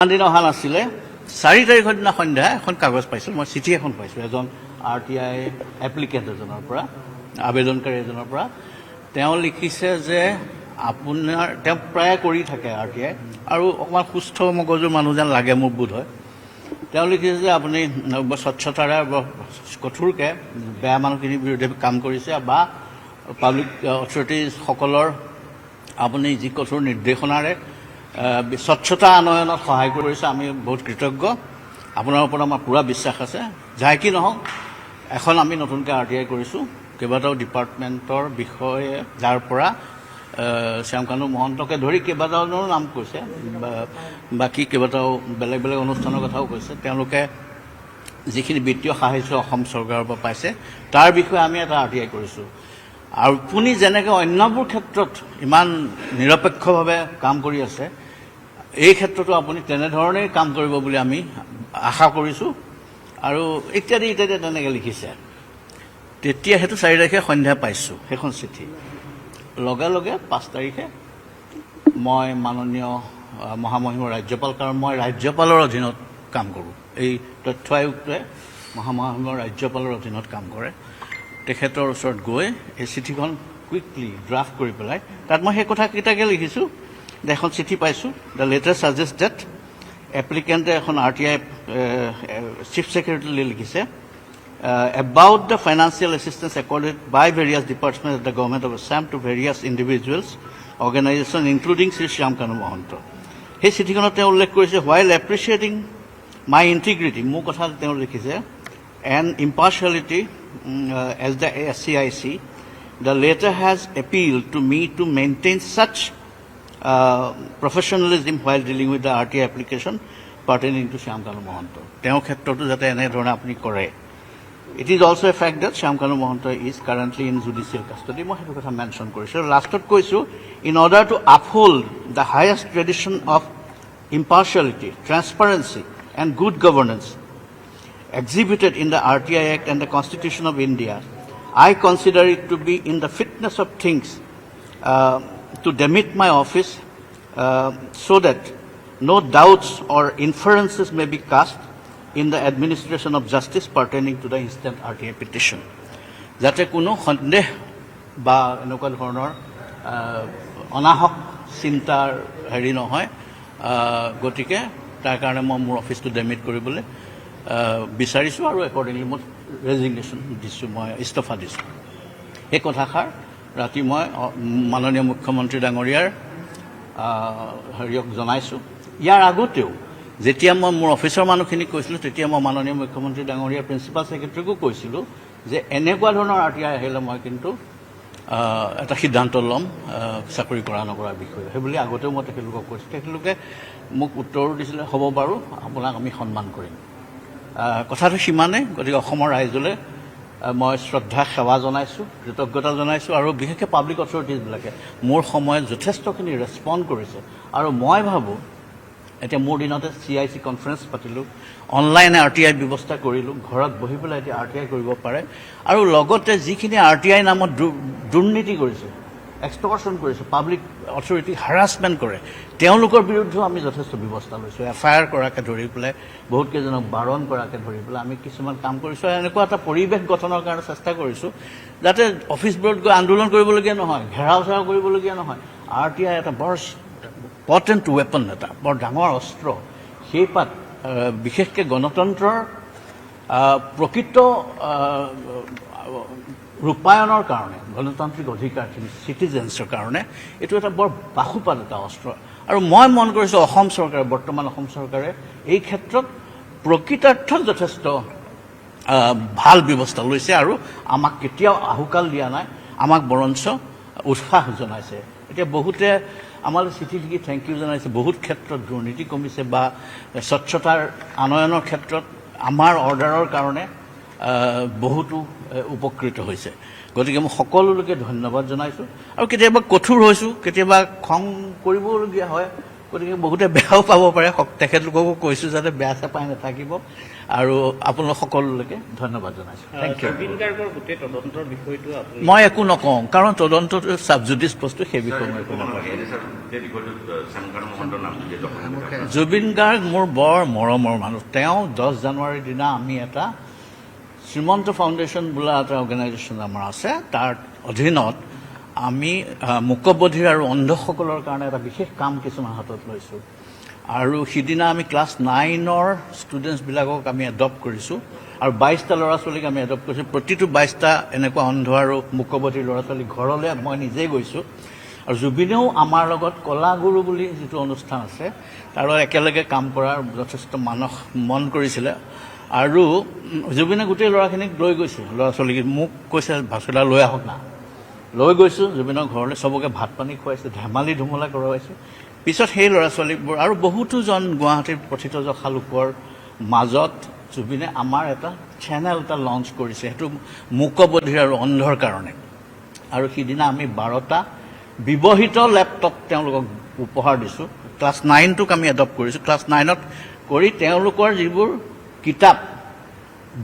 দিন অহা নাছিলে 4 তাৰিখৰ দিনা সন্ধ্যা এখন কাগজ পাইছোঁ মই চিঠি এখন পাইছোঁ এজন RTI এপ্লিকেণ্ট এজনৰ পৰা আবেদনকাৰী এজনৰ পৰা তেওঁ লিখিছে যে আপোনাৰ তেওঁ প্ৰায় কৰি থাকে RTI আৰু অকমান সুস্থ মগজুৰ মানুহ যেন লাগে মোৰ বোধ হয় তেওঁ লিখিছে যে আপুনি স্বচ্ছতাৰে কঠোৰকৈ বেয়া মানুহখিনিৰ বিৰুদ্ধে কাম কৰিছে বা পাব্লিক অথৰিটিজ সকলৰ আপুনি যি কঠোৰ নিৰ্দেশনাৰে স্বচ্ছতা আনয়নত সহায় কৰিছে আমি বহুত কৃতজ্ঞ আপোনাৰ ওপৰত আমাৰ পুৰা বিশ্বাস আছে যাই কি নহওক এখন আমি নতুনকৈ RTI কৰিছোঁ কেইবাটাও ডিপাৰ্টমেণ্টৰ বিষয়ে যাৰ পৰা শ্যামকানু মহন্তকে ধৰি কেইবাটাও নাম কৈছে বাকী কেইবাটাও বেলেগ বেলেগ অনুষ্ঠানৰ কথাও কৈছে তেওঁলোকে যিখিনি বিত্তীয় সাহায্য অসম চৰকাৰৰ পৰা পাইছে তাৰ বিষয়ে আমি এটা RTI কৰিছোঁ আৰু আপুনি যেনেকৈ অন্যবোৰ ক্ষেত্ৰত ইমান নিৰপেক্ষভাৱে কাম কৰি আছে এই ক্ষেত্ৰতো আপুনি তেনেধৰণেই কাম কৰিব বুলি আমি আশা কৰিছোঁ আৰু ইত্যাদি ইত্যাদি তেনেকৈ লিখিছে তেতিয়া সেইটো 4 তাৰিখে সন্ধ্যা পাইছোঁ সেইখন চিঠি লগে লগে 5 তাৰিখে মই মাননীয় মহামহিম ৰাজ্যপাল কাৰণ মই ৰাজ্যপালৰ অধীনত কাম কৰোঁ এই তথ্য আয়ুক্তই মহামহিম ৰাজ্যপালৰ অধীনত কাম কৰে তেখেতৰ ওচৰত গৈ এই চিঠিখন কুইকলি ড্ৰাফ্ট কৰি পেলাই তাত মই সেই কথাকেইটাকে লিখিছোঁ এখন চিঠি পাইছোঁ দ্য লেটাৰ ছাজেষ্ট ডেট এপ্লিকেণ্টে এখন RTI চিফ ছেক্ৰেটাৰীলৈ লিখিছে about the financial assistance accorded by various departments of the government of Assam to various individuals, organizations, including Sri Shyamkanu Mohanto. He চিঠিখনত তেওঁ উল্লেখ কৰিছে while appreciating my integrity, মোৰ কথা তেওঁ লিখিছে and impartiality as the SCIC, the letter has appealed to me to maintain such professionalism while dealing with the RTI application pertaining to Shyamkanu Mohanto. তেওঁ ক্ষেত্ৰতো যাতে এনেধৰণে আপুনি কৰে It is also a fact that Shyamkanu Mohanto is currently in judicial custody. মই সেইটো কথা mention কৰিছোঁ লাষ্টত কৈছোঁ in order to uphold the highest tradition of impartiality, transparency and good governance exhibited in the RTI Act and the Constitution of India, I consider it to be in the fitness of things to demit my office so that no doubts or inferences may be cast in the administration of justice pertaining to the instant RTI petition. যাতে কোনো সন্দেহ বা এনেকুৱা ধৰণৰ অনাহক চিন্তাৰ হেৰি নহয় গতিকে তাৰ কাৰণে মই মোৰ অফিচটো ডেমিট কৰিবলৈ বিচাৰিছোঁ আৰু একৰ্ডিংলি মই ৰেজিগনেশ্যন দিছোঁ মই ইস্তফা দিছোঁ এই কথাষাৰ ৰাতি মই মাননীয় মুখ্যমন্ত্ৰী ডাঙৰীয়াৰ হেৰিয়ক জনাইছোঁ ইয়াৰ আগতেও যেতিয়া মই মোৰ অফিচৰ মানুহখিনিক কৈছিলোঁ তেতিয়া মই মাননীয় মুখ্যমন্ত্ৰী ডাঙৰীয়াৰ প্ৰিন্সিপাল ছেক্ৰেটাৰীকো কৈছিলোঁ যে এনেকুৱা ধৰণৰ RTI আহিলে মই কিন্তু এটা সিদ্ধান্ত ল'ম চাকৰি কৰা নকৰাৰ বিষয়ে সেইবুলি আগতেও মই তেখেতলোকক কৈছোঁ তেখেতলোকে মোক উত্তৰো দিছিলে হ'ব বাৰু আপোনাক আমি সন্মান কৰিম কথাটো সিমানেই গতিকে অসমৰ ৰাইজলৈ মই শ্ৰদ্ধা সেৱা জনাইছোঁ কৃতজ্ঞতা জনাইছোঁ আৰু বিশেষকৈ পাব্লিক অথৰিটিজবিলাকে মোৰ সময়ত যথেষ্টখিনি ৰেছপণ্ড কৰিছে আৰু মই ভাবোঁ এতিয়া মোৰ দিনতে CIC কনফাৰেঞ্চ পাতিলোঁ অনলাইনে RTI ব্যৱস্থা কৰিলোঁ ঘৰত বহি পেলাই এতিয়া RTI কৰিব পাৰে আৰু লগতে যিখিনি RTI নামত দুৰ্নীতি কৰিছে এক্সটৰ্শ্যন কৰিছে পাব্লিক অথৰিটি হাৰাছমেণ্ট কৰে তেওঁলোকৰ বিৰুদ্ধেও আমি যথেষ্ট ব্যৱস্থা লৈছোঁ FIR কৰাকৈ ধৰি পেলাই বহুত কেইজনক বাৰণ কৰাকৈ ধৰি পেলাই আমি কিছুমান কাম কৰিছোঁ এনেকুৱা এটা পৰিৱেশ গঠনৰ কাৰণে চেষ্টা কৰিছোঁ যাতে অফিচবোৰত গৈ আন্দোলন কৰিবলগীয়া নহয় ঘেৰাও চেৰাও কৰিবলগীয়া নহয় RTI এটা বৰ পটেণ্ট ৱেপন এটা বৰ ডাঙৰ অস্ত্ৰ সেই পাত বিশেষকৈ গণতন্ত্ৰৰ প্ৰকৃত ৰূপায়ণৰ কাৰণে গণতান্ত্ৰিক অধিকাৰখিনি চিটিজেন্সৰ কাৰণে এইটো এটা বৰ বাহুপাত এটা অস্ত্ৰ আৰু মই মন কৰিছোঁ অসম চৰকাৰে বৰ্তমান অসম চৰকাৰে এই ক্ষেত্ৰত প্ৰকৃতাৰ্থত যথেষ্ট ভাল ব্যৱস্থা লৈছে আৰু আমাক কেতিয়াও আহুকাল দিয়া নাই আমাক বৰঞ্চ উৎসাহ জনাইছে এতিয়া বহুতে আমালৈ চিঠি লিখি থেংক ইউ জনাইছে বহুত ক্ষেত্ৰত দুৰ্নীতি কমিছে বা স্বচ্ছতাৰ আনয়নৰ ক্ষেত্ৰত আমাৰ অৰ্ডাৰৰ কাৰণে বহুতো উপকৃত হৈছে গতিকে মই সকলোলৈকে ধন্যবাদ জনাইছোঁ আৰু কেতিয়াবা কঠোৰ হৈছোঁ কেতিয়াবা খং কৰিবলগীয়া হয় গতিকে বহুতে বেয়াও পাব পাৰে তেখেতলোককো কৈছোঁ যাতে বেয়া চেয়া পাই নাথাকিব আৰু আপোনালোক সকলোলৈকে ধন্যবাদ জনাইছোঁ থেংক ইউ জুবিন গাৰ্গৰ গোটেই তদন্তৰ বিষয়টো আপুনি মই একো নকওঁ কাৰণ তদন্তটো ছাবজুডিচ বস্তু সেই বিষয়ে মই একো নকওঁ জুবিন গাৰ্গ মোৰ বৰ মৰমৰ মানুহ তেওঁ 10 জানুৱাৰীৰ দিনা আমি এটা শ্ৰীমন্ত ফাউণ্ডেশ্যন বোলা এটা অৰ্গেনাইজেশ্যন আমাৰ আছে তাৰ অধীনত আমি মূকবধিৰ আৰু অন্ধসকলৰ কাৰণে এটা বিশেষ কাম কিছুমান হাতত লৈছোঁ আৰু সিদিনা আমি ক্লাছ 9ৰ ষ্টুডেণ্টছবিলাকক আমি এডপ্ট কৰিছোঁ আৰু 22টা ল'ৰা ছোৱালীক আমি এডপ্ট কৰিছোঁ প্ৰতিটো 22টা এনেকুৱা অন্ধ আৰু মূকবধিৰ ল'ৰা ছোৱালী ঘৰলৈ মই নিজেই গৈছোঁ আৰু জুবিনেও আমাৰ লগত কলাগুৰু বুলি যিটো অনুষ্ঠান আছে তাৰ লগত একেলগে কাম কৰাৰ যথেষ্ট মন কৰিছিলে আৰু জুবিনে গোটেই ল'ৰাখিনিক লৈ গৈছে ল'ৰা ছোৱালীক মোক কৈছে ভাস্কৰদা লৈ আহক না লৈ গৈছোঁ জুবিনৰ ঘৰলৈ চবকে ভাত পানী খুৱাইছে ধেমালি ধুমলা কৰোৱাইছোঁ পিছত সেই ল'ৰা ছোৱালীবোৰ আৰু বহুতোজন গুৱাহাটীৰ প্ৰথিতযশা লোকৰ মাজত জুবিনে আমাৰ এটা চেনেল এটা লঞ্চ কৰিছে সেইটো মূকবধিৰ আৰু অন্ধৰ কাৰণে আৰু সিদিনা আমি 12টা ব্যৱহৃত লেপটপ তেওঁলোকক উপহাৰ দিছোঁ ক্লাছ 9টোক আমি এডপ্ট কৰিছোঁ ক্লাছ 9ত কৰি তেওঁলোকৰ যিবোৰ কিতাপ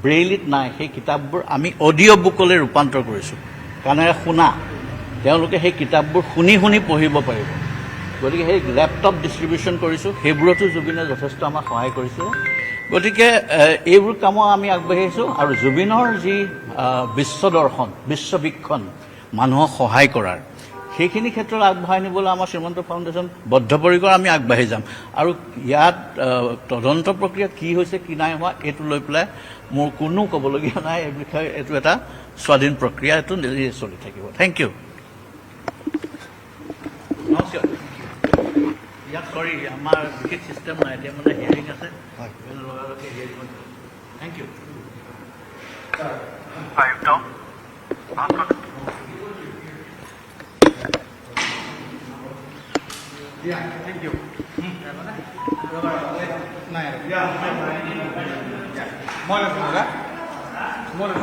ব্ৰেইলিত নাই সেই কিতাপবোৰ আমি অডিঅ' বুকলৈ ৰূপান্তৰ কৰিছোঁ কাণেৰে শুনা তেওঁলোকে সেই কিতাপবোৰ শুনি শুনি পঢ়িব পাৰিব গতিকে সেই লেপটপ ডিষ্ট্ৰিবিউশ্যন কৰিছোঁ সেইবোৰতো জুবিনে যথেষ্ট আমাক সহায় কৰিছে গতিকে এইবোৰ কামত আমি আগবাঢ়ি আহিছোঁ আৰু জুবিনৰ যি বিশ্বদৰ্শন বিশ্ববীক্ষণ মানুহক সহায় কৰাৰ সেইখিনি ক্ষেত্ৰত আগবঢ়াই নিবলৈ আমাৰ শ্ৰীমন্ত ফাউণ্ডেশ্যন বদ্ধপৰিকৰ আমি আগবাঢ়ি যাম আৰু ইয়াত তদন্ত প্ৰক্ৰিয়া কি হৈছে কি নাই হোৱা এইটো লৈ পেলাই মোৰ কোনো ক'বলগীয়া নাই এই বিষয়ে এইটো এটা স্বাধীন প্ৰক্ৰিয়া এইটো নিজে চলি থাকিব থেংক ইউ নমস্কাৰ ইয়াত চৰি আমাৰ বিশেষ ছিষ্টেম নাই এতিয়া মানে হিয়াৰিং আছে লগালগে hearing thank you Yeah, thank you. More.